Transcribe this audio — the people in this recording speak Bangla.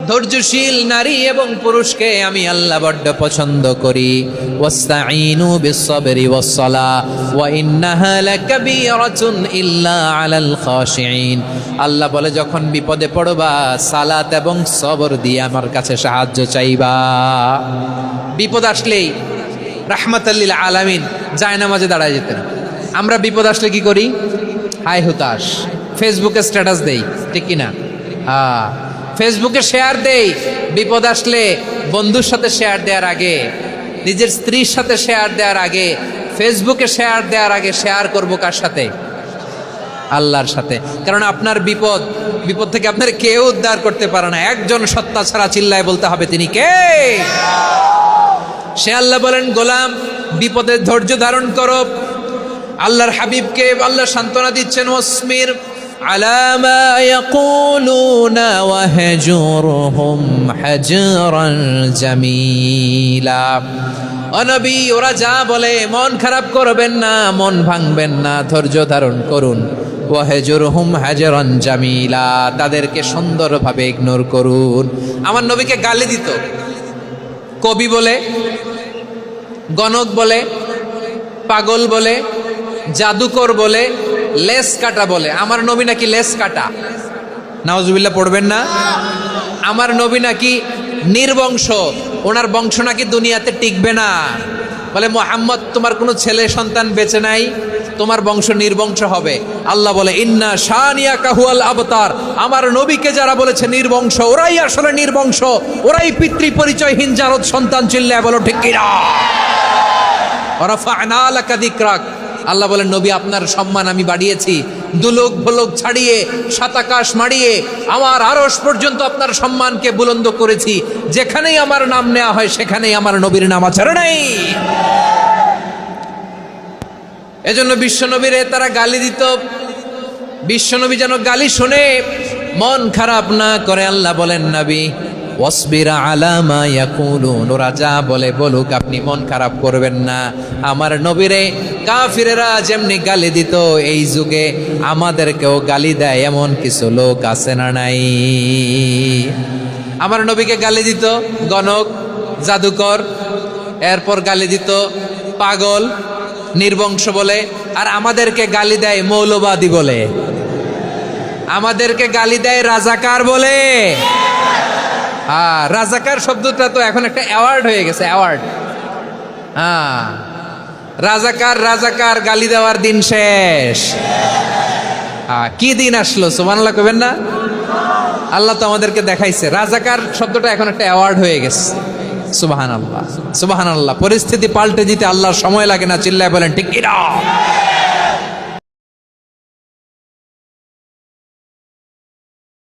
ধৈর্যশীল নারী এবং পুরুষকে আমি আল্লাহ বড্ড পছন্দ করি। ওয়াস্তাঈনু বিস-সাবরি ওয়াস-সালাহ ওয়া ইন্নাহা লাকাবীরাতুন ইল্লা আলাল খাশিঈন। আল্লাহ বলে যখন বিপদে পড়বা সালাত এবং সবর দিয়ে আমার কাছে সাহায্য চাইবা। বিপদ আসলেই রাহমাতাল লিল আলামিন জায়নামাজে দাঁড়ায় যেতেন। আমরা বিপদ আসলে কি করি? হাই হুতাশ, ফেসবুকে স্ট্যাটাস দেই, ঠিক কিনা? হ্যাঁ, ফেসবুকে শেয়ার দেই। বিপদ আসলে বন্ধুর সাথে শেয়ার দেওয়ার আগে, নিজের স্ত্রীর সাথে শেয়ার দেওয়ার আগে, ফেসবুকে শেয়ার দেওয়ার আগে শেয়ার করবো কার সাথে? আল্লাহর সাথে। কারণ আপনার বিপদ থেকে আপনার কেউ উদ্ধার করতে পারে না, একজন সত্তা ছাড়া। চিল্লায় বলতে হবে তিনি কে? সে আল্লাহ বলেন, গোলাম বিপদে ধৈর্য ধারণ করো। আল্লাহর হাবিবকে আল্লাহ সান্ত্বনা দিচ্ছেন, ওয়াসমির আলা মা ইয়াকুলুনা ওয়াহজুরহুম হাজরান জামিলা। ও নবী, ওরা যা বলে মন খারাপ করবেন না, মন ভাঙবেন না, ধৈর্য ধারণ করুন। ওয়াহজুরহুম হাজরান জামিলা, তাদেরকে সুন্দরভাবে ইগনোর করুন। আমার নবীকে গালি দিত কবি বলে, গণক বলে, পাগল বলে, জাদুকর বলে, লেস কাটা বলে। আমার নবী নাকি লেস কাটা, নাউজুবিল্লাহ পড়বেন না। আমার নবী নাকি নির্বংশ, ওনার বংশ নাকি দুনিয়াতে টিকবে না। বলে মুহাম্মদ, তোমার কোনো ছেলে সন্তান বেঁচে নাই, তোমার বংশ নির্বংশ হবে। আল্লাহ বলে ইন্না শানিয়াকা হুয়াল আবতার। আমার নবীকে যারা বলেছে নির্বংশ, ওরাই আসলে নির্বংশ, ওরাই পিতৃ পরিচয়হীন জারদ সন্তান। চিল্লায় বলো ঠিক কিনা? ওয়ারাফা'না লাকা যিকরাক। আল্লাহ বলেন, নবী আপনার সম্মান আমি বাড়িয়েছি, দুলোক ভোলোক ছাড়িয়ে, সাতাকাশ মাড়িয়ে আমার আরশ পর্যন্ত আপনার সম্মানকে বুলন্দ করেছি। যেখানেই আমার নাম নেওয়া হয় সেখানেই আমার নবীর নাম আছে নাই। এজন্য বিশ্বনবীরে তারা গালি দিত। বিশ্বনবী যেন গালি শুনে মন খারাপ না করে, আল্লাহ বলেন, নবী ওয়াসবির আলা মা ইয়াকুলুন, ওরা যা বলে বলুক, আপনি মন খারাপ করবেন না। আমার নবীরে কাফিরেরা যেমনি গালি দিত, এই যুগে আমাদেরকেও গালি দেয় এমন কিছু লোক আছে না নাই? আমার নবীকে গালি দিত গণক, জাদুকর, এরপর গালি দিত পাগল, নির্বংশ বলে। আর আমাদেরকে গালি দেয় মৌলবাদী বলে, আমাদেরকে গালি দেয় রাজাকার বলে। হ্যাঁ, রাজাকার শব্দটা তো এখন একটা অ্যাওয়ার্ড হয়ে গেছে, অ্যাওয়ার্ড। হ্যাঁ, রাজাকার রাজাকার গালি দেওয়ার দিন শেষ। হ্যাঁ, কি দিন আসলো? সুবহানাল্লাহ কইবেন না? আল্লাহ তো আমাদেরকে দেখাইছে। রাজাকার শব্দটা এখন একটা অ্যাওয়ার্ড হয়ে গেছে। সুবহানাল্লাহ, সুবহানাল্লাহ। পরিস্থিতি পাল্টে দিতে আল্লাহর সময় লাগে না। চিল্লায় বলেন ঠিক কিনা?